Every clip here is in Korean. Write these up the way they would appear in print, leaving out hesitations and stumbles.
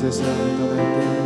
세상 떠날 때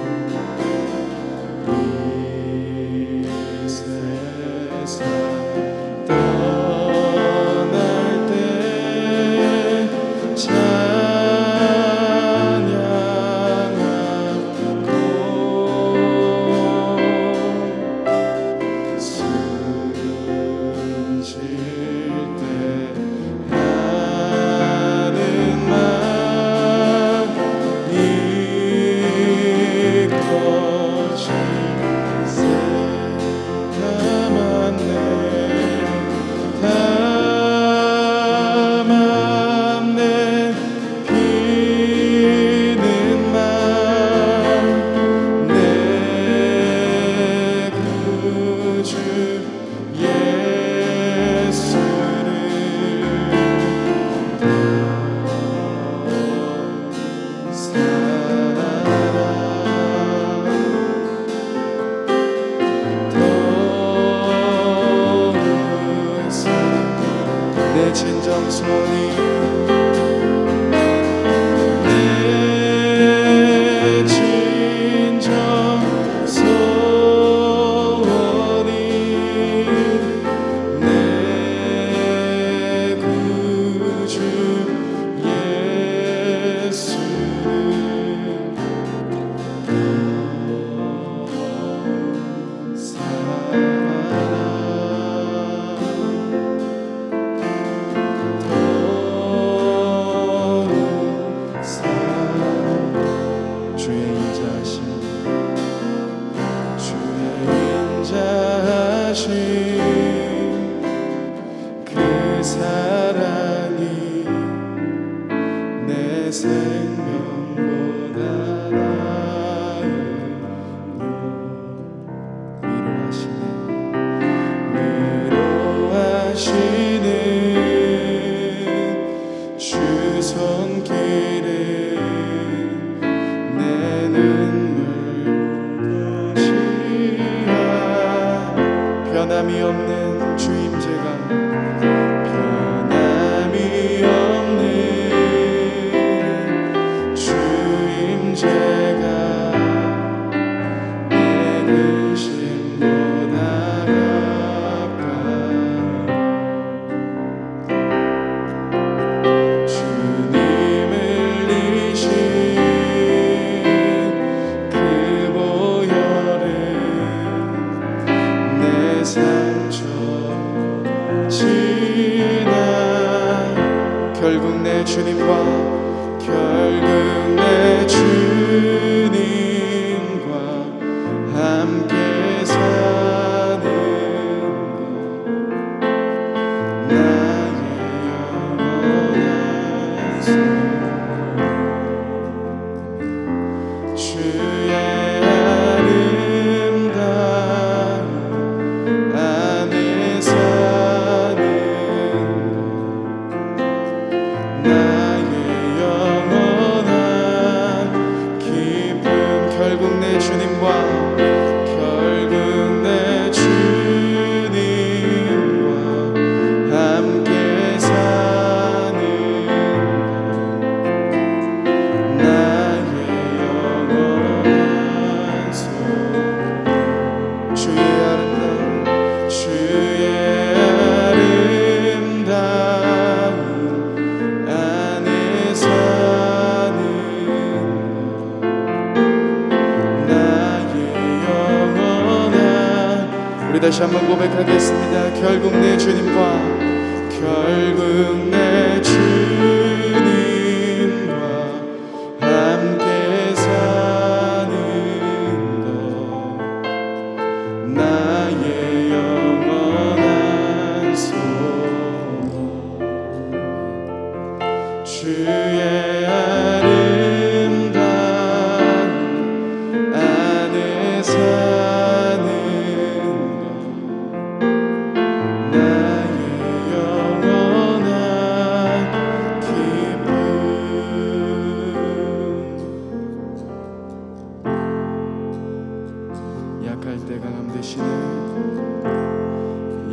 내 진정선이 그 사랑이 내 생명보다 나으며 위로하시는 주 손길을 내 눈물 변함이 없는 주 임재가 변함이 없는 주 임재가 내 근심보다 가까워 주님을 이신 그 보혈은 내 상처 지나 결국 내 주님과 함께 사는 것 나의 영원한 소원 주의 아름다운 안에 사는 것 나의 영원한 기쁨 결국 내 주님과 함께 사는 것 나의 영원한 소원 주의 아름다운 안에 사는 것 나의 영원한 우리 다시 한번 고백하겠습니다. 결국 내 주님과 함께 사는 것 나의 영원한 소원 주의 아름다운 안에 사는 나의 영원한 기쁨 약할 때 강함 되시네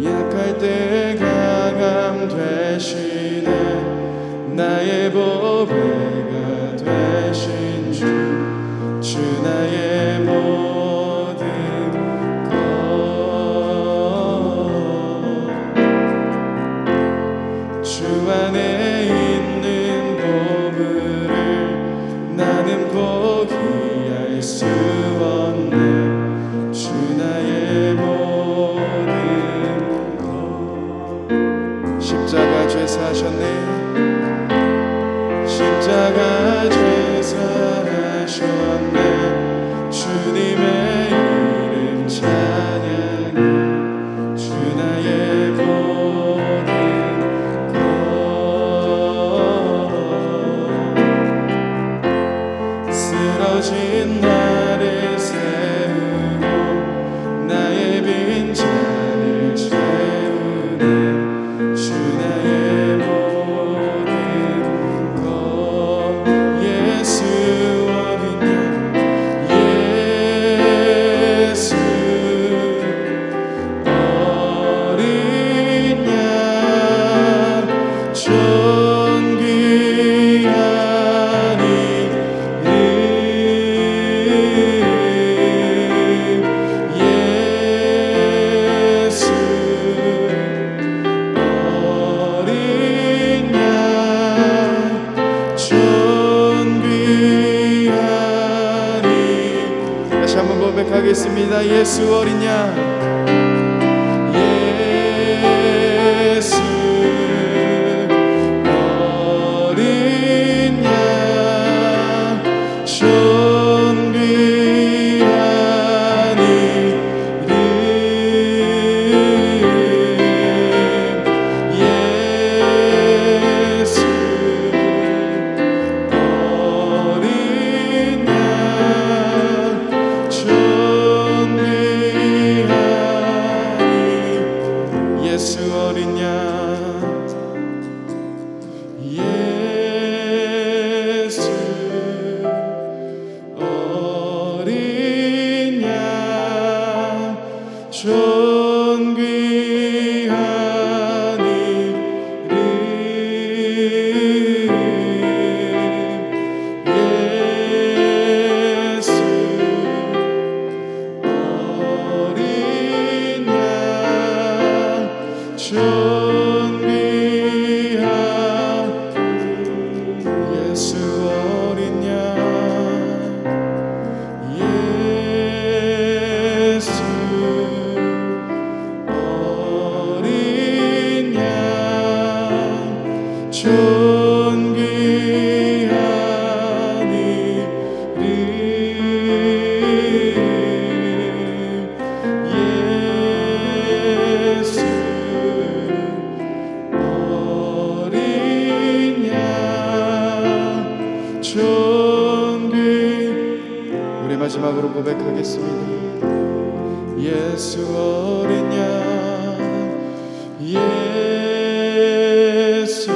약할 때 강함 되시네 나의 보배가 되신 주 있는 보물을 나는 포기할 수 없네. 주 나의 모든 것. 십자가 죄사 하셨네. 십자가 죄사 하셨네. 주님의 이름 찬양해. 주 나의 모든 것. 쓰러진 나를 세우고 나의 빈잔을 채우네. 주 나의 모든 것. 예수 어린 양, 예수 어린 양, 존귀한 이름. 예수 어린 양, 존귀한 이름. 다시 한번 고백하겠습니다. 예수 어린 양, 예수 어린 양, 존귀한 이름. 예수 어린 양, 존귀한 이름. 예수 어린 양, 예수 어린 양, 존귀한 이름. 예수 어린 양, 존귀한 예수 어린 양, 예수 어린 양, 존귀한 이름. 예수 어린 양, 존귀. 우리 마지막으로 고백하겠습니다. 예수 어린 양, 예수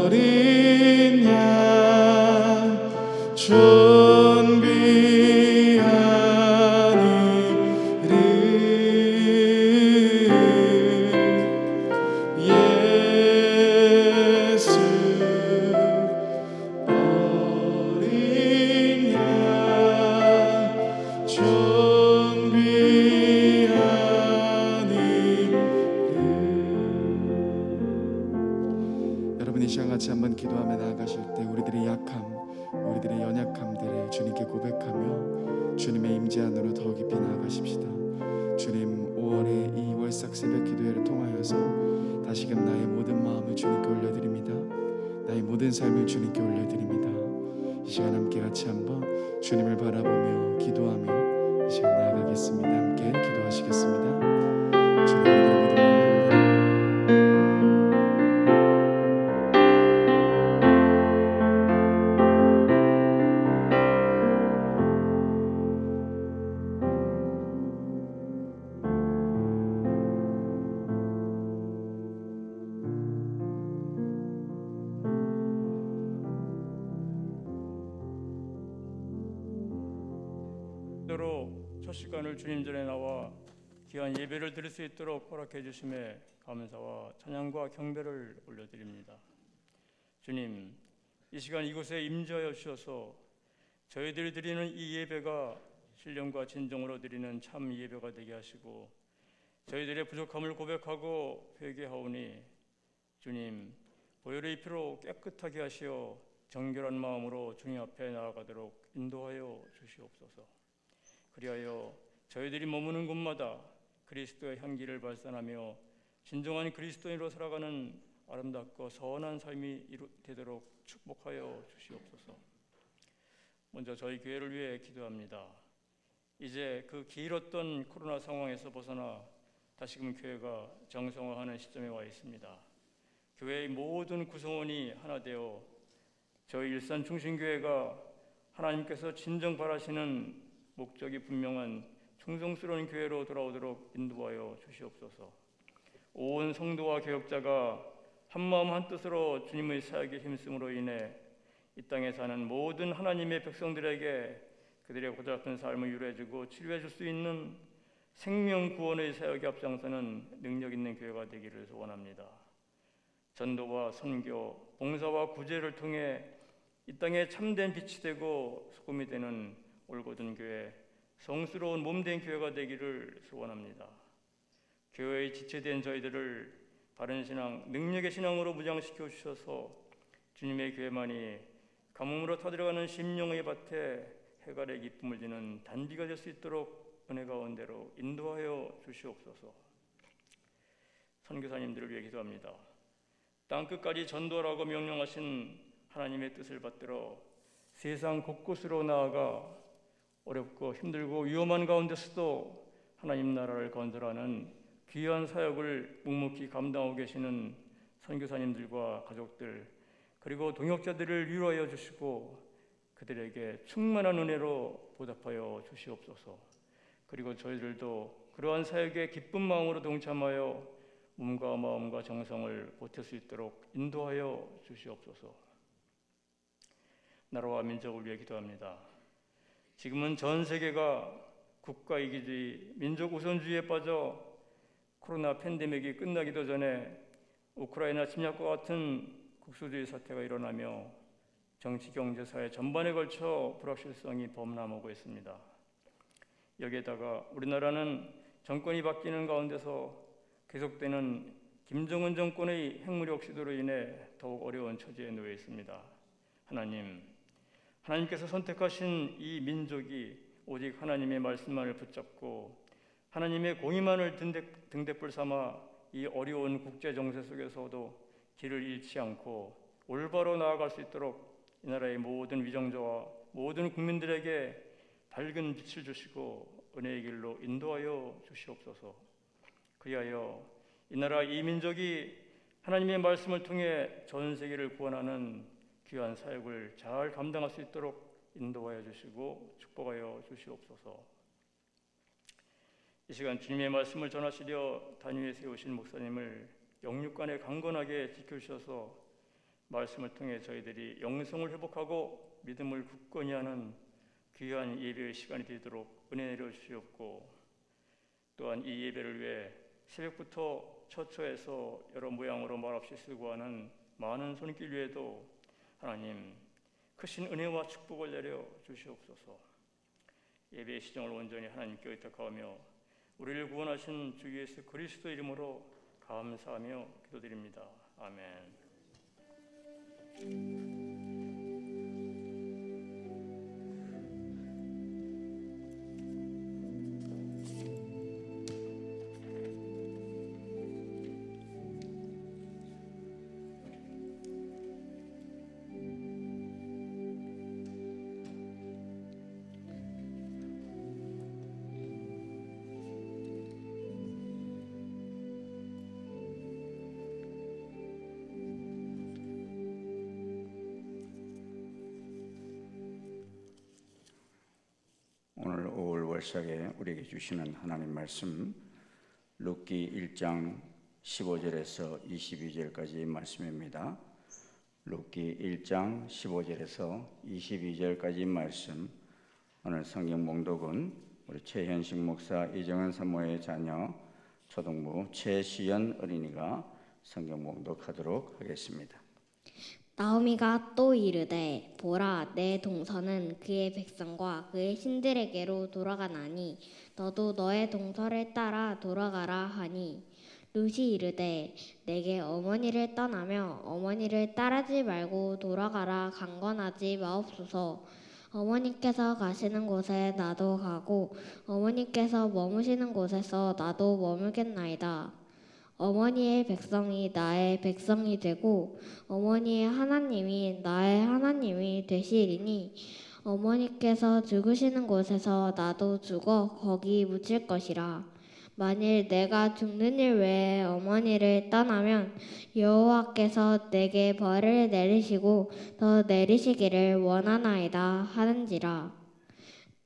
어린 양, 존귀한 이름. 예수 어린 양, 존귀한 이름. 여러분 이 시간 같이 한번 기도하며 나아가실 때 우리들의 약함, 우리들의 연약함들을 주님께 고백하며 주님의 임재 안으로 더 깊이 나아가십시다. 주님, 5월의 이 월삭 새벽 기도회를 통하여서 다시금 나의 모든 마음을 주님께 올려드립니다. 나의 모든 삶을 주님께 올려드립니다. 이 시간 함께 같이 한번 주님을 바라보며 기도하며 이 시간 나아가겠습니다. 함께 기도하시겠습니다. 주님, 우리들의 모든 마음을 첫 시간을 주님 전에 나와 귀한 예배를 드릴 수 있도록 허락해 주심에 감사와 찬양과 경배를 올려드립니다. 주님, 이 시간 이곳에 임재하여 주셔서 저희들이 드리는 이 예배가 신령과 진정으로 드리는 참 예배가 되게 하시고 저희들의 부족함을 고백하고 회개하오니 주님, 보혈의 피로 깨끗하게 하시어 정결한 마음으로 주님 앞에 나아가도록 인도하여 주시옵소서. 그리하여 저희들이 머무는 곳마다 그리스도의 향기를 발산하며 진정한 그리스도인으로 살아가는 아름답고 선한 삶이 되도록 축복하여 주시옵소서. 먼저 저희 교회를 위해 기도합니다. 이제 그 길었던 코로나 상황에서 벗어나 다시금 교회가 정상화하는 시점에 와 있습니다. 교회의 모든 구성원이 하나 되어 저희 일산 중심교회가 하나님께서 진정 바라시는 목적이 분명한 충성스러운 교회로 돌아오도록 인도하여 주시옵소서. 온 성도와 교역자가 한마음 한뜻으로 주님의 사역에 힘쓰므로 인해 이 땅에 사는 모든 하나님의 백성들에게 그들의 고달픈 삶을 유로해주고 치료해 줄 수 있는 생명 구원의 사역에 앞장서는 능력 있는 교회가 되기를 소원합니다. 전도와 선교, 봉사와 구제를 통해 이 땅에 참된 빛이 되고 소금이 되는 올곧은 교회, 성스러운 몸된 교회가 되기를 소원합니다. 교회의 지체된 저희들을 바른 신앙, 능력의 신앙으로 무장시켜 주셔서 주님의 교회만이 가뭄으로 타들어가는 심령의 밭에 해갈의 기쁨을 주는 단비가 될 수 있도록 은혜 가운데로 인도하여 주시옵소서. 선교사님들을 위해 기도합니다. 땅끝까지 전도하라고 명령하신 하나님의 뜻을 받들어 세상 곳곳으로 나아가 어렵고 힘들고 위험한 가운데서도 하나님 나라를 건설하는 귀한 사역을 묵묵히 감당하고 계시는 선교사님들과 가족들 그리고 동역자들을 위로하여 주시고 그들에게 충만한 은혜로 보답하여 주시옵소서. 그리고 저희들도 그러한 사역에 기쁜 마음으로 동참하여 몸과 마음과 정성을 보탤 수 있도록 인도하여 주시옵소서. 나라와 민족을 위해 기도합니다. 지금은 전 세계가 국가 이기주의, 민족 우선주의에 빠져 코로나 팬데믹이 끝나기도 전에 우크라이나 침략과 같은 국수주의 사태가 일어나며 정치, 경제, 사회 전반에 걸쳐 불확실성이 범람하고 있습니다. 여기에다가 우리나라는 정권이 바뀌는 가운데서 계속되는 김정은 정권의 핵무력 시도로 인해 더욱 어려운 처지에 놓여 있습니다. 하나님께서 선택하신 이 민족이 오직 하나님의 말씀만을 붙잡고 하나님의 공의만을 등대불 삼아 이 어려운 국제 정세 속에서도 길을 잃지 않고 올바로 나아갈 수 있도록 이 나라의 모든 위정자와 모든 국민들에게 밝은 빛을 주시고 은혜의 길로 인도하여 주시옵소서. 그리하여 이 나라 이 민족이 하나님의 말씀을 통해 전 세계를 구원하는 귀한 사역을 잘 감당할 수 있도록 인도하여 주시고 축복하여 주시옵소서. 이 시간 주님의 말씀을 전하시려 단위에 세우신 목사님을 영육간에 강건하게 지켜주셔서 말씀을 통해 저희들이 영성을 회복하고 믿음을 굳건히 하는 귀한 예배의 시간이 되도록 은혜 내려주시옵고 또한 이 예배를 위해 새벽부터 처처해서 여러 모양으로 말없이 수고하는 많은 손길 위에도 하나님 크신 은혜와 축복을 내려 주시옵소서. 예배의 시정을 온전히 하나님께 의탁하며 우리를 구원하신 주 예수 그리스도 이름으로 감사하며 기도드립니다. 아멘. 오늘 5월 월삭에 우리에게 주시는 하나님 말씀 룻기 1장 15절에서 22절까지 말씀입니다. 룻기 1장 15절에서 22절까지 말씀. 오늘 성경 봉독은 우리 최현식 목사, 이정은 사모의 자녀, 초등부 최시연 어린이가 성경 봉독하도록 하겠습니다. 나오미가 또 이르되 보라 내 동서는 그의 백성과 그의 신들에게로 돌아가나니 너도 너의 동서를 따라 돌아가라 하니 룻이 이르되 내게 어머니를 떠나며 어머니를 따르지 말고 돌아가라 강권하지 마옵소서. 어머니께서 가시는 곳에 나도 가고 어머니께서 머무시는 곳에서 나도 머물겠나이다. 어머니의 백성이 나의 백성이 되고 어머니의 하나님이 나의 하나님이 되시리니 어머니께서 죽으시는 곳에서 나도 죽어 거기 묻힐 것이라. 만일 내가 죽는 일 외에 어머니를 떠나면 여호와께서 내게 벌을 내리시고 더 내리시기를 원하나이다 하는지라.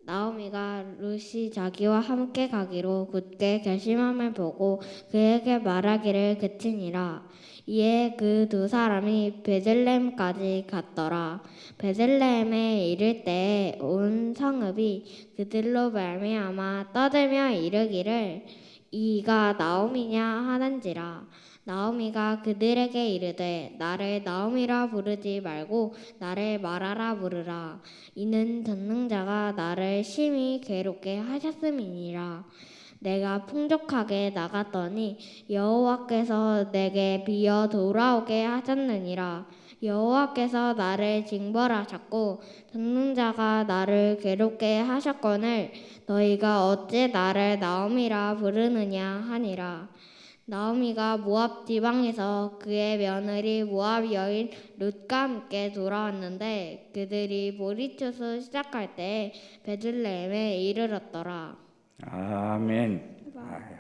나오미가 룻이 자기와 함께 가기로 굳게 결심함을 보고 그에게 말하기를 그치니라. 이에 그 두 사람이 베들레헴까지 갔더라. 베들레헴에 이를 때에 온 성읍이 그들로 말미암아 떠들며 이르기를 이가 나오미냐 하는지라. 나오미가 그들에게 이르되 나를 나오미라 부르지 말고 나를 마라라 부르라. 이는 전능자가 나를 심히 괴롭게 하셨음이니라. 내가 풍족하게 나갔더니 여호와께서 내게 비어 돌아오게 하셨느니라. 여호와께서 나를 징벌하셨고 전능자가 나를 괴롭게 하셨거늘 너희가 어찌 나를 나오미라 부르느냐 하니라. 나오미가 모압 지방에서 그의 며느리 모압 여인 룻과 함께 돌아왔는데 그들이 보리추수 시작할 때 베들레헴에 이르렀더라. 아멘. 아유,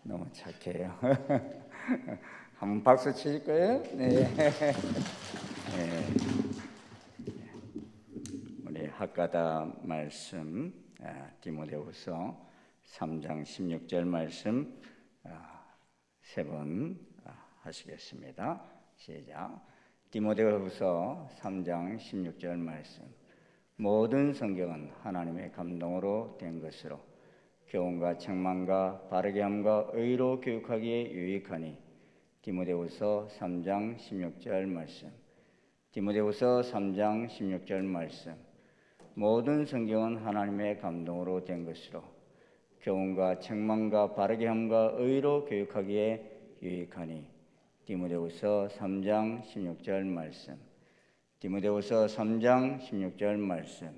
너무 착해요. 한번 박수 치실 거예요? 네. 네. 우리 학가다 말씀 디모데후서 3장 16절 말씀 세 번 하시겠습니다. 시작. 디모데후서 3장 16절 말씀. 모든 성경은 하나님의 감동으로 된 것으로 교훈과 책망과 바르게 함과 의로 교육하기에 유익하니. 디모데후서 3장 16절 말씀. 디모데후서 3장 16절 말씀. 모든 성경은 하나님의 감동으로 된 것으로 교훈과 책망과 바르게 함과 의로 교육하기에 유익하니. 디모데후서 3장 16절 말씀. 디모데후서 3장 16절 말씀.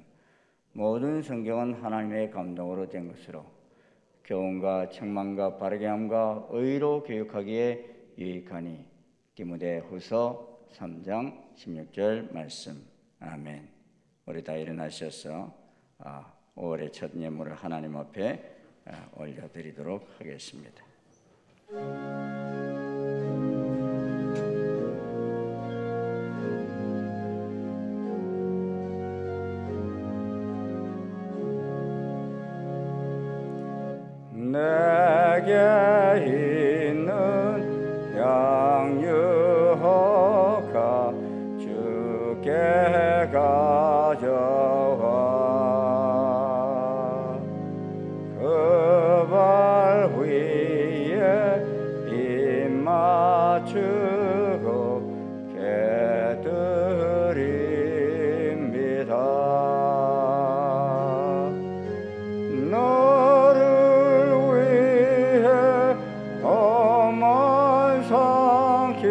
모든 성경은 하나님의 감동으로 된 것으로 교훈과 책망과 바르게 함과 의로 교육하기에 유익하니. 디모데후서 3장 16절 말씀. 아멘. 우리 다 일어나셔서 5월의 첫 예물을 하나님 앞에 올려드리도록 하겠습니다. 내게 있는 향유가 주께 가져와 그 발 위에 입 맞추고 깨드립니다. 너를 위해 험한 산길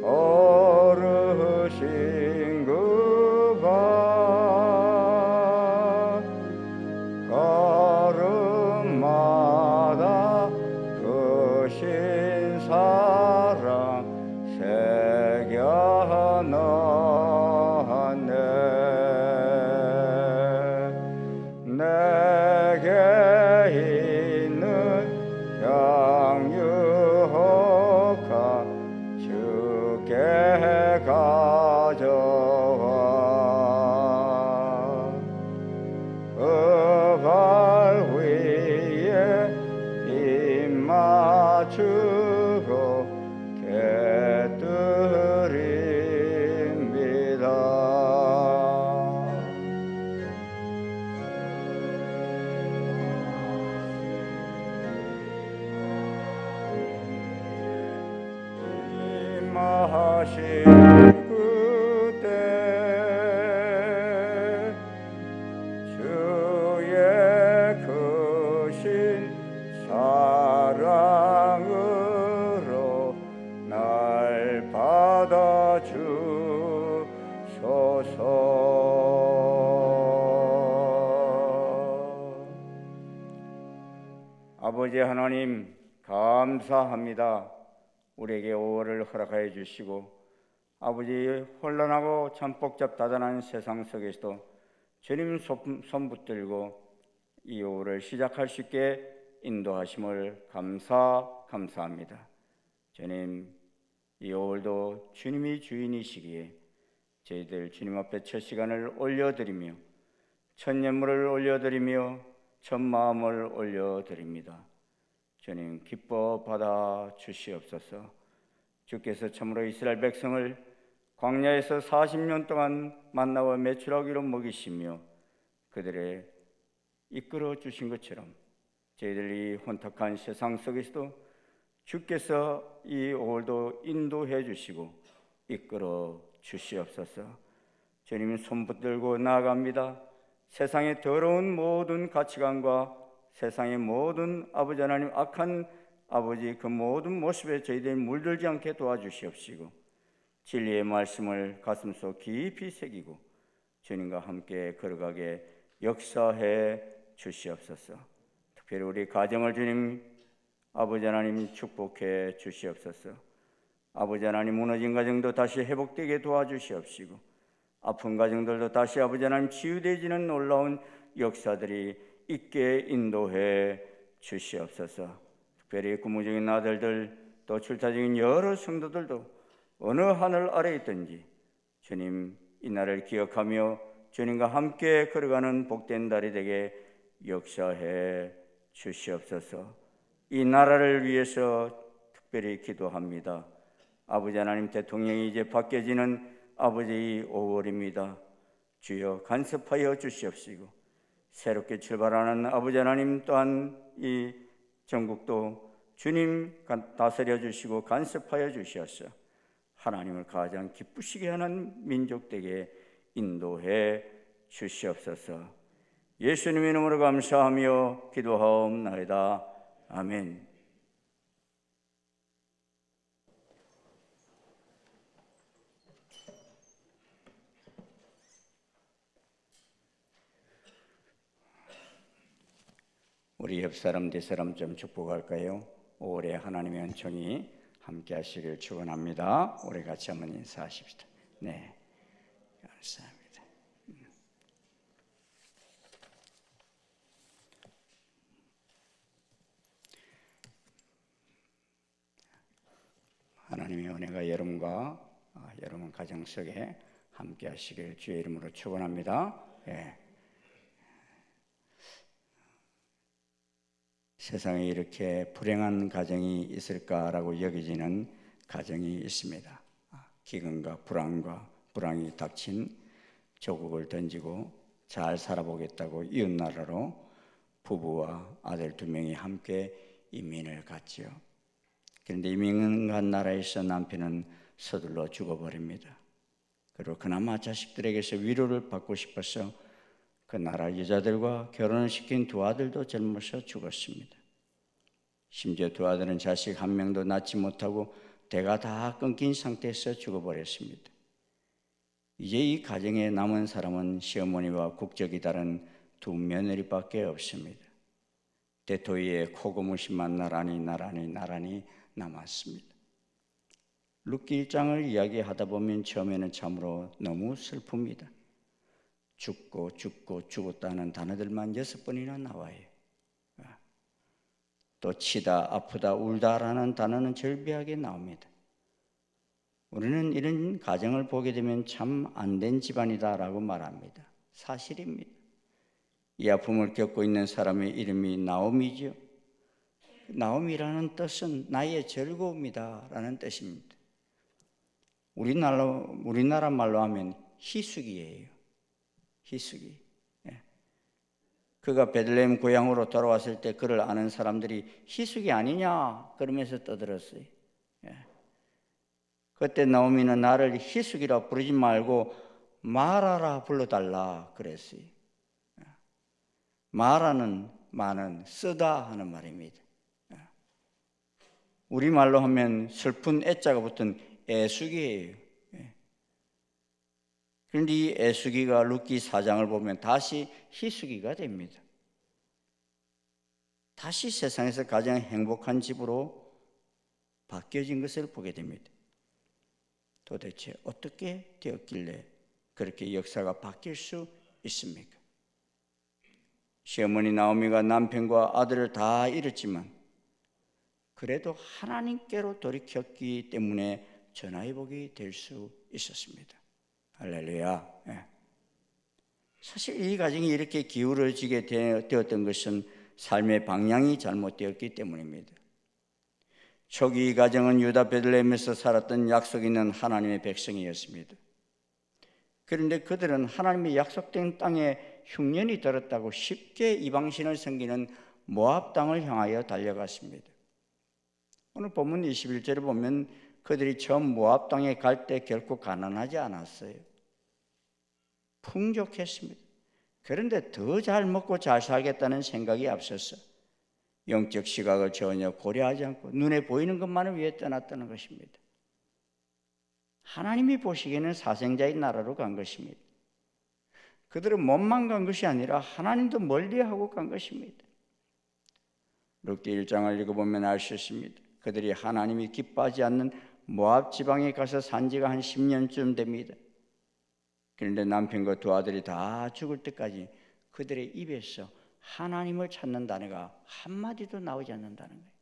걸으신 그 발 걸음마다 크신 사랑 새겨 넣었네. 내게 있는 향유가 주께 가져와 그 발 위에 입 맞추고 깨드립니다. 임하신 그 아버지 하나님 감사합니다. 우리에게 5월을 허락하여 주시고 아버지 혼란하고 참 복잡다단한 세상 속에서도 주님 손 붙들고 이 5월을 시작할 수 있게 인도하심을 감사합니다. 주님, 이 5월도 주님이 주인이시기에 저희들 주님 앞에 첫 시간을 올려드리며 첫 예물을 올려드리며 첫 마음을 올려드립니다. 주님 기뻐 받아 주시옵소서. 주께서 참으로 이스라엘 백성을 광야에서 40년 동안 만나와 메추라기로 먹이시며 그들의 이끌어 주신 것처럼 저희들이 혼탁한 세상 속에서도 주께서 이 5월도 인도해 주시고 이끌어 주시옵소서. 주님 손 붙들고 나아갑니다. 세상의 더러운 모든 가치관과 세상의 모든 아버지 하나님 악한 아버지 그 모든 모습에 저희들이 물들지 않게 도와주시옵시고 진리의 말씀을 가슴속 깊이 새기고 주님과 함께 걸어가게 역사해 주시옵소서. 특별히 우리 가정을 주님 아버지 하나님 축복해 주시옵소서. 아버지 하나님 무너진 가정도 다시 회복되게 도와주시옵시고 아픈 가정들도 다시 아버지 하나님 치유되지는 놀라운 역사들이 있게 인도해 주시옵소서. 특별히 구무적인 아들들 또 출타적인 여러 성도들도 어느 하늘 아래에 있든지 주님 이 날을 기억하며 주님과 함께 걸어가는 복된 달이 되게 역사해 주시옵소서. 이 나라를 위해서 특별히 기도합니다. 아버지 하나님 대통령이 이제 바뀌어지는 아버지 5월입니다. 주여 간섭하여 주시옵시고 새롭게 출발하는 아버지 하나님 또한 이 전국도 주님 다스려 주시고 간섭하여 주시옵소서. 하나님을 가장 기쁘시게 하는 민족 되게 인도해 주시옵소서. 예수님의 이름으로 감사하며 기도하옵나이다. 아멘. 우리 옆 사람 뒷 사람 좀 축복할까요? 올해 하나님의 은총이 함께 하시길 축원합니다. 우리 같이 한번 인사하십시다. 네, 감사합니다. 하나님의 은혜가 여러분과 여러분 가정 속에 함께 하시길 주의 이름으로 축원합니다. 네. 세상에 이렇게 불행한 가정이 있을까라고 여겨지는 가정이 있습니다. 기근과 불황이 닥친 조국을 던지고 잘 살아보겠다고 이웃나라로 부부와 아들 2명이 함께 이민을 갔지요. 그런데 이민 간 나라에서 남편은 서둘러 죽어버립니다. 그리고 그나마 자식들에게서 위로를 받고 싶어서 그 나라 여자들과 결혼을 시킨 2 아들도 젊어서 죽었습니다. 심지어 2 아들은 자식 1명도 낳지 못하고 대가 다 끊긴 상태에서 죽어버렸습니다. 이제 이 가정에 남은 사람은 시어머니와 국적이 다른 2 며느리밖에 없습니다. 대토이의 코고무심만 나란히 남았습니다. 룻기 1장을 이야기하다 보면 처음에는 참으로 너무 슬픕니다. 죽었다는 단어들만 6번이나 나와요. 또 치다, 아프다, 울다라는 단어는 절비하게 나옵니다. 우리는 이런 가정을 보게 되면 참 안된 집안이다라고 말합니다. 사실입니다. 이 아픔을 겪고 있는 사람의 이름이 나오미죠. 나오미라는 뜻은 나의 즐거움이다라는 뜻입니다. 우리나라 말로 하면 희숙이에요. 희숙이. 그가 베들레헴 고향으로 돌아왔을 때 그를 아는 사람들이 희숙이 아니냐 그러면서 떠들었어요. 그때 나오미는 나를 희숙이라 부르지 말고 마라라 불러달라 그랬어요. 마라는 쓰다 하는 말입니다. 우리말로 하면 슬픈 애자가 붙은 애숙이에요. 그런데 이 애숙이가 룻기 4장을 보면 다시 희숙이가 됩니다. 다시 세상에서 가장 행복한 집으로 바뀌어진 것을 보게 됩니다. 도대체 어떻게 되었길래 그렇게 역사가 바뀔 수 있습니까? 시어머니 나오미가 남편과 아들을 다 잃었지만 그래도 하나님께로 돌이켰기 때문에 전화위복이 될 수 있었습니다. 할렐루야. 사실 이 가정이 이렇게 기울어지게 되었던 것은 삶의 방향이 잘못되었기 때문입니다. 초기 이 가정은 유다 베들레헴에서 살았던 약속 있는 하나님의 백성이었습니다. 그런데 그들은 하나님의 약속된 땅에 흉년이 들었다고 쉽게 이방신을 섬기는 모압 땅을 향하여 달려갔습니다. 오늘 본문 21절을 보면 그들이 처음 모압 땅에 갈 때 결코 가난하지 않았어요. 풍족했습니다. 그런데 더 잘 먹고 잘 살겠다는 생각이 앞섰어 영적 시각을 전혀 고려하지 않고 눈에 보이는 것만을 위해 떠났다는 것입니다. 하나님이 보시기에는 사생자의 나라로 간 것입니다. 그들은 몸만 간 것이 아니라 하나님도 멀리하고 간 것입니다. 룻기 1장을 읽어보면 알 수 있습니다. 그들이 하나님이 기뻐하지 않는 모압 지방에 가서 산 지가 한 10년쯤 됩니다. 그런데 남편과 두 아들이 다 죽을 때까지 그들의 입에서 하나님을 찾는 단어가 한마디도 나오지 않는다는 거예요.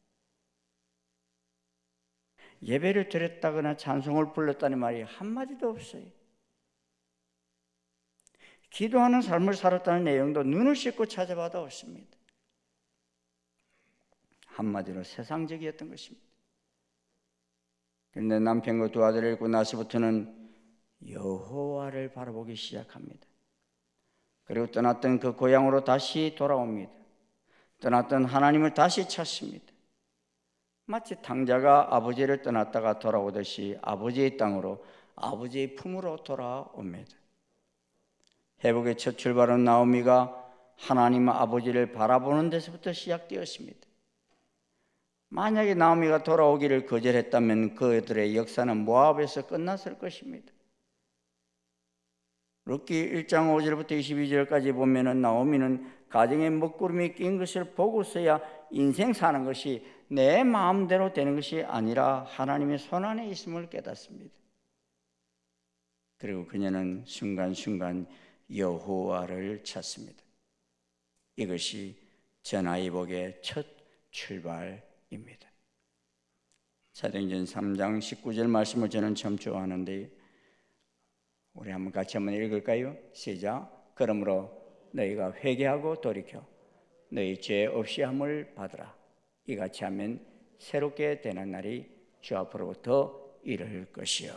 예배를 드렸다거나 찬송을 불렀다는 말이 한마디도 없어요. 기도하는 삶을 살았다는 내용도 눈을 씻고 찾아봐도 없습니다. 한마디로 세상적이었던 것입니다. 그런데 남편과 두 아들을 잃고 나서부터는 여호와를 바라보기 시작합니다. 그리고 떠났던 그 고향으로 다시 돌아옵니다. 떠났던 하나님을 다시 찾습니다. 마치 탕자가 아버지를 떠났다가 돌아오듯이 아버지의 땅으로, 아버지의 품으로 돌아옵니다. 회복의 첫 출발은 나오미가 하나님 아버지를 바라보는 데서부터 시작되었습니다. 만약에 나오미가 돌아오기를 거절했다면 그들의 역사는 모압에서 끝났을 것입니다. 룻기 1장 5절부터 22절까지 보면은 나오미는 가정에 먹구름이 낀 것을 보고서야 인생 사는 것이 내 마음대로 되는 것이 아니라 하나님의 손안에 있음을 깨닫습니다. 그리고 그녀는 순간순간 여호와를 찾습니다. 이것이 전화위복의 첫 출발입니다. 사도행전 3장 19절 말씀을 저는 참 좋아하는데 우리 같이 한번 읽을까요? 시작. 그러므로 너희가 회개하고 돌이켜 너희 죄 없이 함을 받으라. 이같이 하면 새롭게 되는 날이 주 앞으로부터 이를 것이요.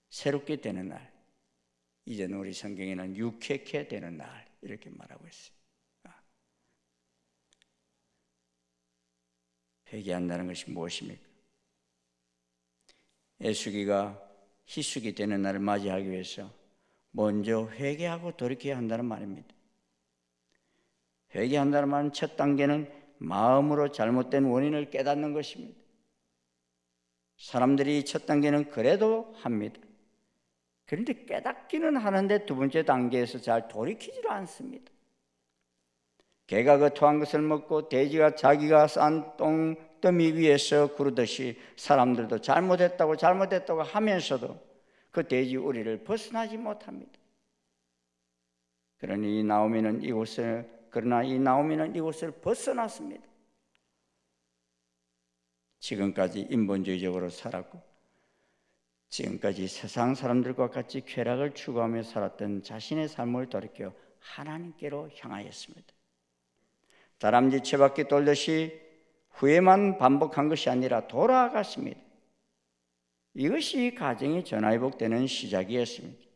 새롭게 되는 날. 이제는 우리 성경에는 유쾌케 되는 날 이렇게 말하고 있어요. 회개한다는 것이 무엇입니까? 애수기가 희숙이 되는 날을 맞이하기 위해서 먼저 회개하고 돌이켜야 한다는 말입니다. 회개한다는 말은 첫 단계는 마음으로 잘못된 원인을 깨닫는 것입니다. 사람들이 첫 단계는 그래도 합니다. 그런데 깨닫기는 하는데 두 번째 단계에서 잘 돌이키지를 않습니다. 개가 그 토한 것을 먹고 돼지가 자기가 싼 똥더미 위에서 구르듯이 사람들도 잘못했다고 하면서도 그 돼지 우리를 벗어나지 못합니다. 그러나 이 나오미는 이곳을 벗어났습니다. 지금까지 인본주의적으로 살았고 지금까지 세상 사람들과 같이 쾌락을 추구하며 살았던 자신의 삶을 돌이켜 하나님께로 향하였습니다. 다람쥐 쳇바퀴 돌듯이 후회만 반복한 것이 아니라 돌아갔습니다. 이것이 가정이 전화위복되는 시작이었습니다.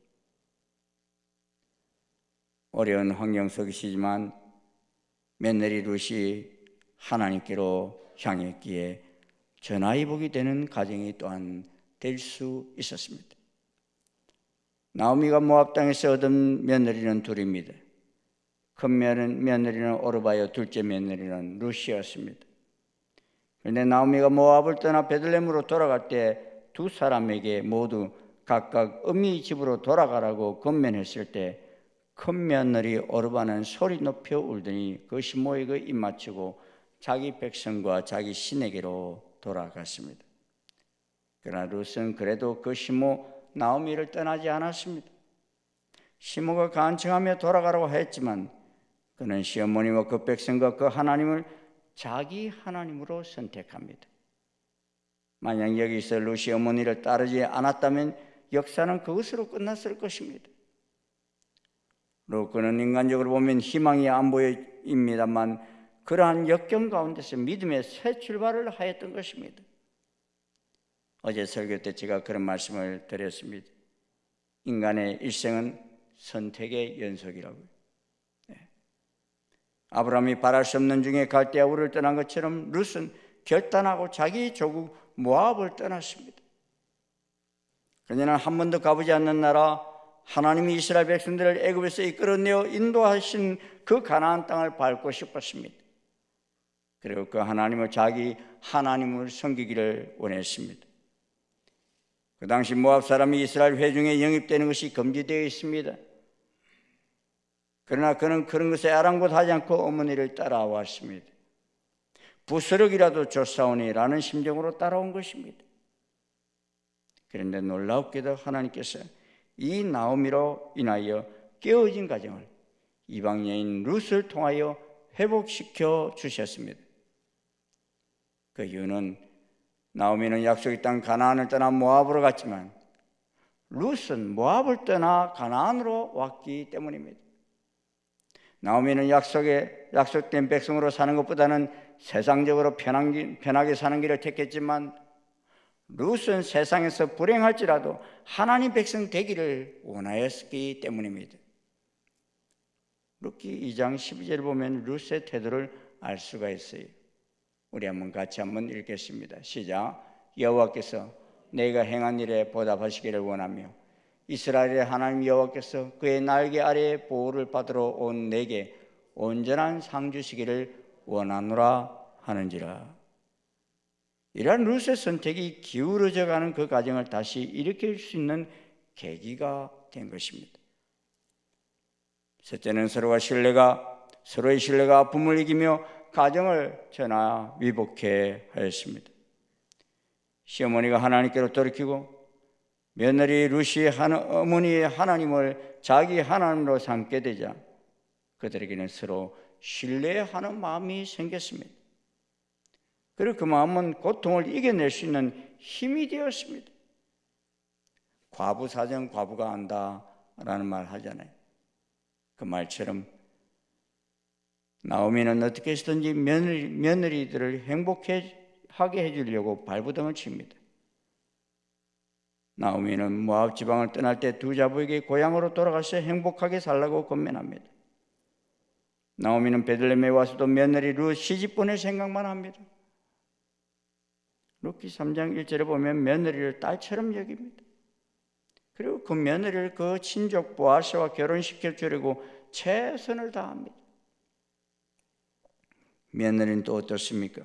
어려운 환경 속이시지만 며느리 룻이 하나님께로 향했기에 전화위복이 되는 가정이 또한 될 수 있었습니다. 나오미가 모압 땅에서 얻은 며느리는 둘입니다. 큰 며느리는 오르바요, 둘째 며느리는 룻이었습니다. 그런데 나오미가 모압을 떠나 베들레헴으로 돌아갈 때 두 사람에게 모두 각각 어미 집으로 돌아가라고 권면했을 때 큰 며느리 오르바는 소리 높여 울더니 그 시모에게 입 맞추고 자기 백성과 자기 신에게로 돌아갔습니다. 그러나 룻은 그래도 그 시모 나오미를 떠나지 않았습니다. 시모가 간청하며 돌아가라고 했지만 그는 시어머니와 그 백성과 그 하나님을 자기 하나님으로 선택합니다. 만약 여기서 룻이 어머니를 따르지 않았다면 역사는 그것으로 끝났을 것입니다. 그는 인간적으로 보면 희망이 안 보입니다만 그러한 역경 가운데서 믿음의 새 출발을 하였던 것입니다. 어제 설교 때 제가 그런 말씀을 드렸습니다. 인간의 일생은 선택의 연속이라고요. 아브라함이 바랄 수 없는 중에 갈대아 우를 떠난 것처럼 룻은 결단하고 자기 조국 모압을 떠났습니다. 그녀는 한 번도 가보지 않는 나라, 하나님이 이스라엘 백성들을 애굽에서 이끌어내어 인도하신 그 가나안 땅을 밟고 싶었습니다. 그리고 그 하나님을 자기 하나님을 섬기기를 원했습니다. 그 당시 모압 사람이 이스라엘 회중에 영입되는 것이 금지되어 있습니다. 그러나 그는 그런 것에 아랑곳하지 않고 어머니를 따라왔습니다. 부스럭이라도 줬사오니라는 심정으로 따라온 것입니다. 그런데 놀랍게도 하나님께서 이 나오미로 인하여 깨어진 가정을 이방 여인 룻을 통하여 회복시켜 주셨습니다. 그 이유는 나오미는 약속의 땅 가나안을 떠나 모압으로 갔지만 룻은 모압을 떠나 가나안으로 왔기 때문입니다. 나오미는 약속된 백성으로 사는 것보다는 세상적으로 편하게 사는 길을 택했지만 룻은 세상에서 불행할지라도 하나님 백성 되기를 원하였기 때문입니다. 룻기 2장 12절을 보면 룻의 태도를 알 수가 있어요. 우리 같이 한번 읽겠습니다. 시작. 여호와께서 내가 행한 일에 보답하시기를 원하며 이스라엘의 하나님 여호와께서 그의 날개 아래에 보호를 받으러 온 내게 온전한 상 주시기를 원하노라 하는지라. 이러한 룻의 선택이 기울어져 가는 그 과정을 다시 일으킬 수 있는 계기가 된 것입니다. 첫째는 서로의 신뢰가 아픔을 이기며 가정을 전화위복해 하였습니다. 시어머니가 하나님께로 돌이키고 며느리 룻이 어머니의 하나님을 자기 하나님으로 삼게 되자 그들에게는 서로 신뢰하는 마음이 생겼습니다. 그리고 그 마음은 고통을 이겨낼 수 있는 힘이 되었습니다. 과부 사정 과부가 안다라는 말 하잖아요. 그 말처럼 나오미는 어떻게 해서든지 며느리들을 행복하게 해주려고 발부등을 칩니다. 나오미는 모압 지방을 떠날 때 두 자부에게 고향으로 돌아가서 행복하게 살라고 권면합니다. 나오미는 베들레헴에 와서도 며느리 룻 시집보낼 생각만 합니다. 룻기 3장 1절에 보면 며느리를 딸처럼 여깁니다. 그리고 그 며느리를 그 친족 보아스와 결혼시켜 주려고 최선을 다합니다. 며느리는 또 어떻습니까?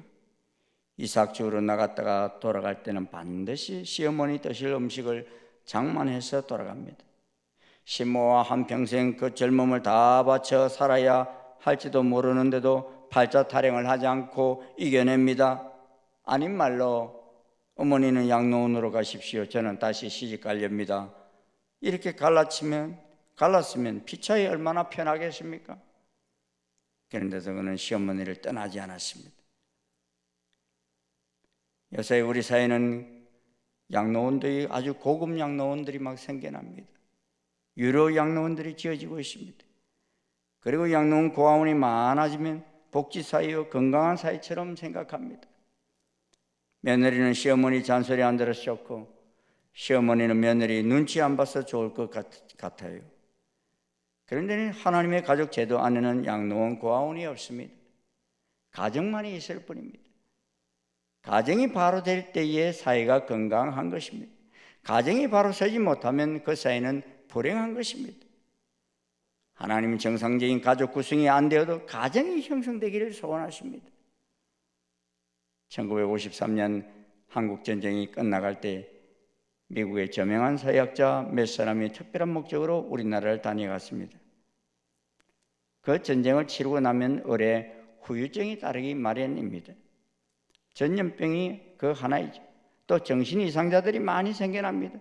이삭 주우러 나갔다가 돌아갈 때는 반드시 시어머니 드실 음식을 장만해서 돌아갑니다. 시모와 한평생 그 젊음을 다 바쳐 살아야 할지도 모르는데도 팔자 타령을 하지 않고 이겨냅니다. 아닌 말로 어머니는 양로원으로 가십시오. 저는 다시 시집 가렵니다. 이렇게 갈랐으면 피차이 얼마나 편하겠습니까? 그런데도 그는 시어머니를 떠나지 않았습니다. 요새 우리 사회는 양로원들이 아주 고급 양로원들이 막 생겨납니다. 유료 양로원들이 지어지고 있습니다. 그리고 양로원 고아원이 많아지면 복지사회요 건강한 사회처럼 생각합니다. 며느리는 시어머니 잔소리 안 들어서 좋고 시어머니는 며느리 눈치 안 봐서 좋을 것 같아요. 그런데 하나님의 가족 제도 안에는 양로원 고아원이 없습니다. 가정만이 있을 뿐입니다. 가정이 바로 될 때에 사회가 건강한 것입니다. 가정이 바로 서지 못하면 그 사회는 불행한 것입니다. 하나님은 정상적인 가족 구성이 안 되어도 가정이 형성되기를 소원하십니다. 1953년 한국전쟁이 끝나갈 때 미국의 저명한 사회학자 몇 사람이 특별한 목적으로 우리나라를 다녀갔습니다. 그 전쟁을 치르고 나면 을에 후유증이 따르기 마련입니다. 전염병이 그 하나이죠. 또 정신 이상자들이 많이 생겨납니다.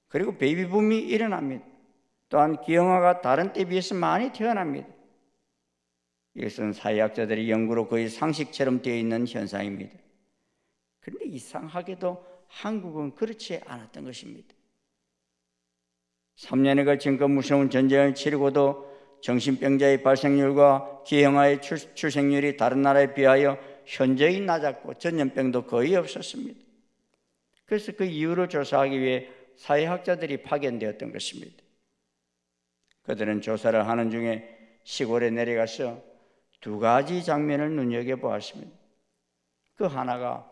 그리고 베이비붐이 일어납니다. 또한 기형아가 다른 때에 비해서 많이 태어납니다. 이것은 사회학자들의 연구로 거의 상식처럼 되어 있는 현상입니다. 그런데 이상하게도 한국은 그렇지 않았던 것입니다. 3년에 걸친 그 무서운 전쟁을 치르고도 정신병자의 발생률과 기형아의 출생률이 다른 나라에 비하여 현저히 낮았고 전염병도 거의 없었습니다. 그래서 그 이유를 조사하기 위해 사회학자들이 파견되었던 것입니다. 그들은 조사를 하는 중에 시골에 내려가서 두 가지 장면을 눈여겨보았습니다. 그 하나가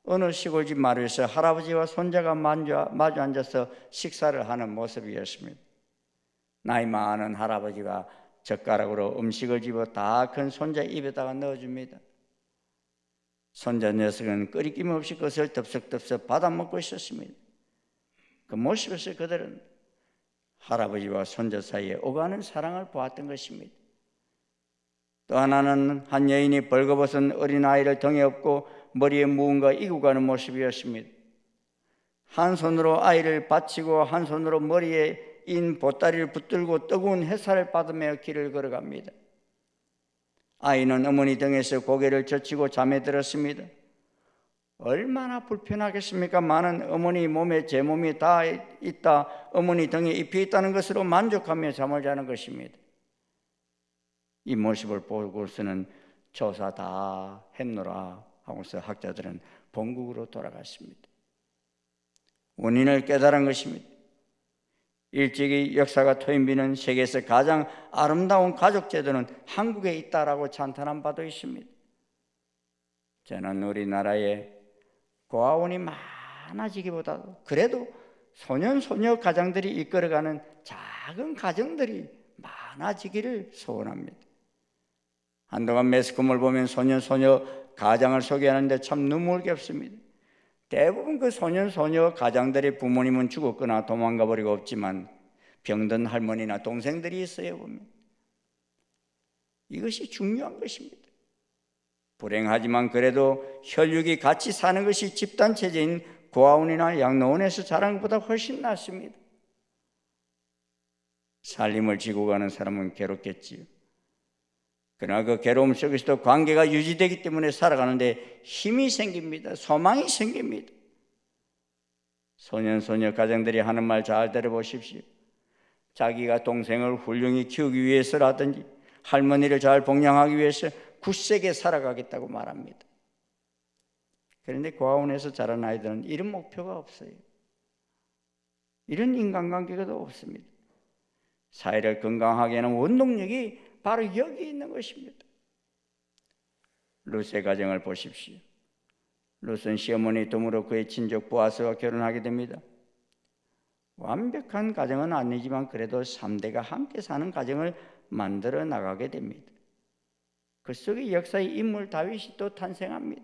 어느 시골집 마루에서 할아버지와 손자가 마주 앉아서 식사를 하는 모습이었습니다. 나이 많은 할아버지가 젓가락으로 음식을 집어 다 큰 손자 입에다가 넣어줍니다. 손자 녀석은 끄리낌 없이 그것을 덥석덥석 받아먹고 있었습니다. 그 모습에서 그들은 할아버지와 손자 사이에 오가는 사랑을 보았던 것입니다. 또 하나는 한 여인이 벌거벗은 어린아이를 등에 업고 머리에 무언가 이고 가는 모습이었습니다. 한 손으로 아이를 받치고 한 손으로 머리에 인 보따리를 붙들고 뜨거운 햇살을 받으며 길을 걸어갑니다. 아이는 어머니 등에서 고개를 젖히고 잠에 들었습니다. 얼마나 불편하겠습니까? 많은 어머니 몸에 제 몸이 다 있다, 어머니 등에 입혀 있다는 것으로 만족하며 잠을 자는 것입니다. 이 모습을 보고서는 조사 다 했노라 하고서 학자들은 본국으로 돌아갔습니다. 원인을 깨달은 것입니다. 일찍이 역사가 토인비는 세계에서 가장 아름다운 가족 제도는 한국에 있다라고 찬탄한 바도 있습니다. 저는 우리나라에 고아원이 많아지기보다도 그래도 소년소녀 가장들이 이끌어가는 작은 가정들이 많아지기를 소원합니다. 한동안 매스컴을 보면 소년소녀 가장을 소개하는데 참 눈물겹습니다. 대부분 그 소년소녀 가장들의 부모님은 죽었거나 도망가 버리고 없지만 병든 할머니나 동생들이 있어요 보면. 이것이 중요한 것입니다. 불행하지만 그래도 혈육이 같이 사는 것이 집단체제인 고아원이나 양로원에서 자라는 것보다 훨씬 낫습니다. 살림을 지고 가는 사람은 괴롭겠지요. 그러나 그 괴로움 속에서도 관계가 유지되기 때문에 살아가는데 힘이 생깁니다. 소망이 생깁니다. 소년소녀 가정들이 하는 말 잘 들어보십시오. 자기가 동생을 훌륭히 키우기 위해서라든지 할머니를 잘 복양하기 위해서 굳세게 살아가겠다고 말합니다. 그런데 고아원에서 자란 아이들은 이런 목표가 없어요. 이런 인간관계가 없습니다. 사회를 건강하게 하는 원동력이 바로 여기 있는 것입니다. 룻의 가정을 보십시오. 룻은 시어머니 도움으로 그의 친족 보아스와 결혼하게 됩니다. 완벽한 가정은 아니지만 그래도 3대가 함께 사는 가정을 만들어 나가게 됩니다. 그 속에 역사의 인물 다윗이 또 탄생합니다.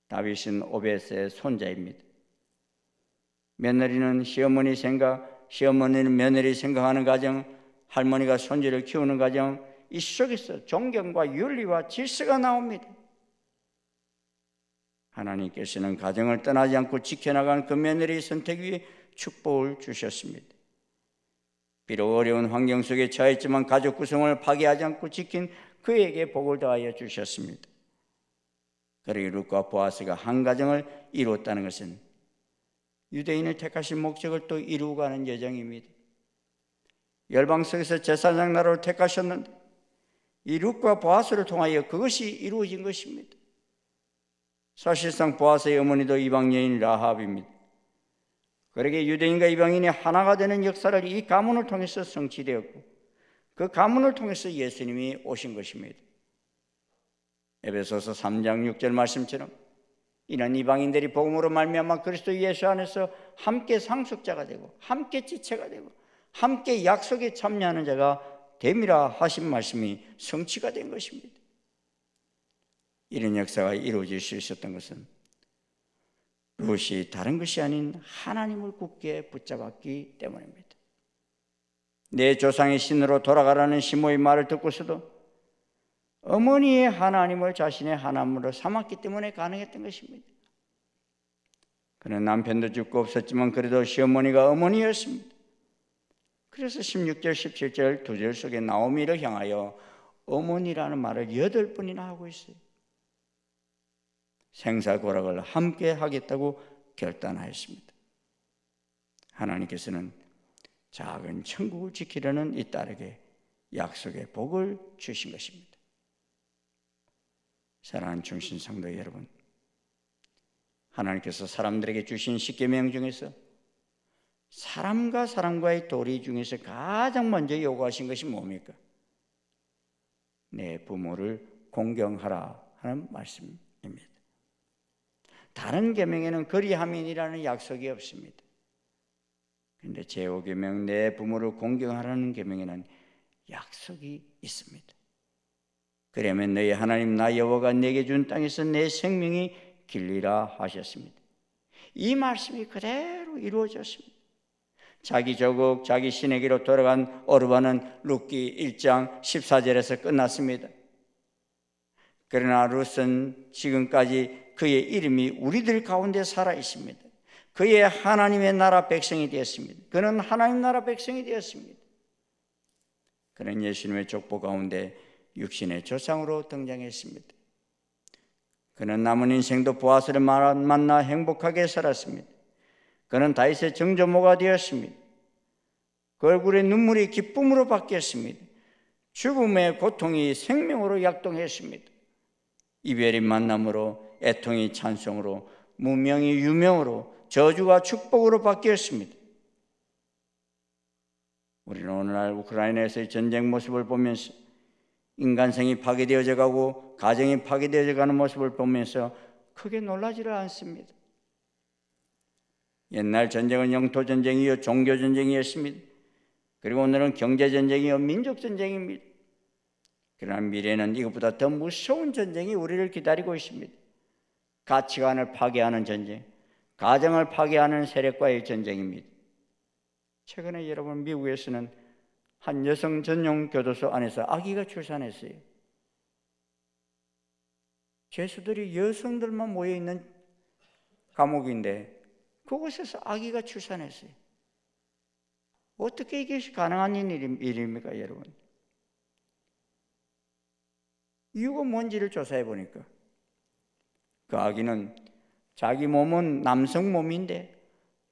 다윗은 오벳의 손자입니다. 며느리는 시어머니 생각, 시어머니는 며느리 생각하는 가정, 할머니가 손주를 키우는 가정, 이 속에서 존경과 윤리와 질서가 나옵니다. 하나님께서는 가정을 떠나지 않고 지켜나가는 그 며느리의 선택 위에 축복을 주셨습니다. 비록 어려운 환경 속에 처했지만 가족 구성을 파괴하지 않고 지킨 그에게 복을 더하여 주셨습니다. 그리고 룻과 보아스가 한 가정을 이루었다는 것은 유대인을 택하신 목적을 또 이루고 가는 여정입니다. 열방 속에서 제사장 나라를 택하셨는데 이 룻과 보아스를 통하여 그것이 이루어진 것입니다. 사실상 보아스의 어머니도 이방 여인 라합입니다. 그러게 유대인과 이방인이 하나가 되는 역사를 이 가문을 통해서 성취되었고 그 가문을 통해서 예수님이 오신 것입니다. 에베소서 3장 6절 말씀처럼 이는 이방인들이 복음으로 말미암아 그리스도 예수 안에서 함께 상속자가 되고 함께 지체가 되고 함께 약속에 참여하는 자가 됨이라 하신 말씀이 성취가 된 것입니다. 이런 역사가 이루어질 수 있었던 것은 룻이 다른 것이 아닌 하나님을 굳게 붙잡았기 때문입니다. 내 조상의 신으로 돌아가라는 시모의 말을 듣고서도 어머니의 하나님을 자신의 하나님으로 삼았기 때문에 가능했던 것입니다. 그는 남편도 죽고 없었지만 그래도 시어머니가 어머니였습니다. 그래서 16절, 17절 두 절 속에 나오미를 향하여 어머니라는 말을 8번이나 하고 있어요. 생사고락을 함께 하겠다고 결단하였습니다. 하나님께서는 작은 천국을 지키려는 이 딸에게 약속의 복을 주신 것입니다. 사랑하는 중신 성도 여러분, 하나님께서 사람들에게 주신 십계명 중에서 사람과 사람과의 도리 중에서 가장 먼저 요구하신 것이 뭡니까? 내 부모를 공경하라 하는 말씀입니다. 다른 계명에는 그리하민이라는 약속이 없습니다. 그런데 제5계명 내 부모를 공경하라는 계명에는 약속이 있습니다. 그러면 너희 하나님 나 여호와가 내게 준 땅에서 내 생명이 길리라 하셨습니다. 이 말씀이 그대로 이루어졌습니다. 자기 조국, 자기 신에게로 돌아간 오르바는 룻기 1장 14절에서 끝났습니다. 그러나 룻은 지금까지 그의 이름이 우리들 가운데 살아 있습니다. 그의 하나님의 나라 백성이 되었습니다. 그는 하나님 나라 백성이 되었습니다. 그는 예수님의 족보 가운데 육신의 조상으로 등장했습니다. 그는 남은 인생도 보아스를 만나 행복하게 살았습니다. 그는 다윗의 정조모가 되었습니다. 그 얼굴의 눈물이 기쁨으로 바뀌었습니다. 죽음의 고통이 생명으로 약동했습니다. 이별이 만남으로, 애통이 찬송으로, 무명이 유명으로, 저주가 축복으로 바뀌었습니다. 우리는 오늘날 우크라이나에서의 전쟁 모습을 보면서 인간성이 파괴되어져 가고 가정이 파괴되어져 가는 모습을 보면서 크게 놀라지를 않습니다. 옛날 전쟁은 영토전쟁이요 종교전쟁이었습니다. 그리고 오늘은 경제전쟁이요 민족전쟁입니다. 그러나 미래는 이것보다 더 무서운 전쟁이 우리를 기다리고 있습니다. 가치관을 파괴하는 전쟁, 가정을 파괴하는 세력과의 전쟁입니다. 최근에 여러분 미국에서는 한 여성 전용 교도소 안에서 아기가 출산했어요. 죄수들이 여성들만 모여있는 감옥인데 그곳에서 아기가 출산했어요. 어떻게 이게 가능한 일입니까, 여러분? 이유가 뭔지를 조사해 보니까 그 아기는 자기 몸은 남성 몸인데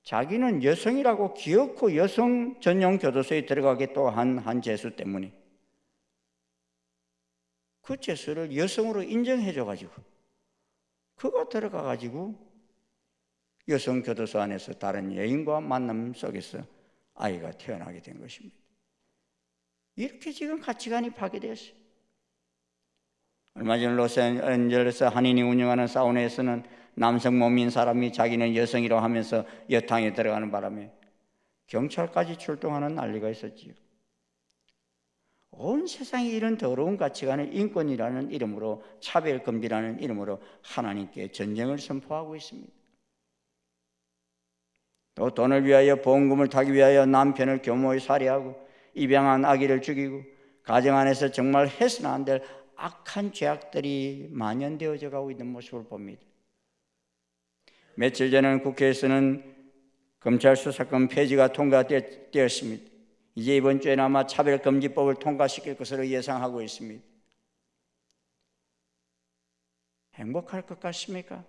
자기는 여성이라고 기어코 여성 전용 교도소에 들어가게 또 한 죄수 때문에 그 죄수를 여성으로 인정해줘가지고 그가 들어가가지고 여성 교도소 안에서 다른 여인과 만남 속에서 아이가 태어나게 된 것입니다. 이렇게 지금 가치관이 파괴되었어요. 얼마 전 로스앤젤레스 한인이 운영하는 사우나에서는 남성 몸인 사람이 자기는 여성이라고 하면서 여탕에 들어가는 바람에 경찰까지 출동하는 난리가 있었지요. 온 세상에 이런 더러운 가치관을 인권이라는 이름으로, 차별금지라는 이름으로 하나님께 전쟁을 선포하고 있습니다. 또 돈을 위하여 보험금을 타기 위하여 남편을 교모히 살해하고 입양한 아기를 죽이고 가정 안에서 정말 해서는 안 될 악한 죄악들이 만연되어져 가고 있는 모습을 봅니다. 며칠 전에는 국회에서는 검찰 수사권 폐지가 통과되었습니다. 이제 이번 주에는 아마 차별금지법을 통과시킬 것으로 예상하고 있습니다. 행복할 것 같습니까?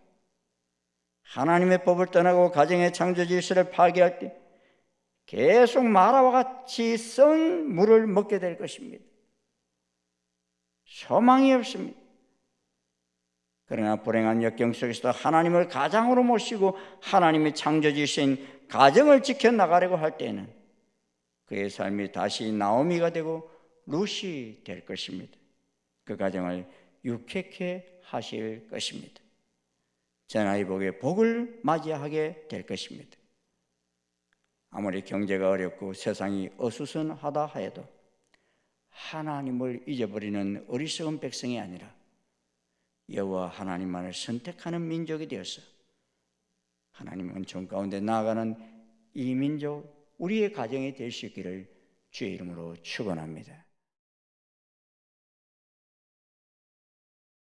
하나님의 법을 떠나고 가정의 창조 질서를 파괴할 때 계속 마라와 같이 썩은 물을 먹게 될 것입니다. 소망이 없습니다. 그러나 불행한 역경 속에서도 하나님을 가장으로 모시고 하나님의 창조 질서인 가정을 지켜나가려고 할 때에는 그의 삶이 다시 나오미가 되고 룻이 될 것입니다. 그 가정을 유쾌케 하실 것입니다. 전하의복의 복을 맞이하게 될 것입니다. 아무리 경제가 어렵고 세상이 어수선하다 하여도 하나님을 잊어버리는 어리석은 백성이 아니라 여호와 하나님만을 선택하는 민족이 되어서 하나님의 은총 가운데 나아가는 이 민족, 우리의 가정이 될 수 있기를 주의 이름으로 축원합니다.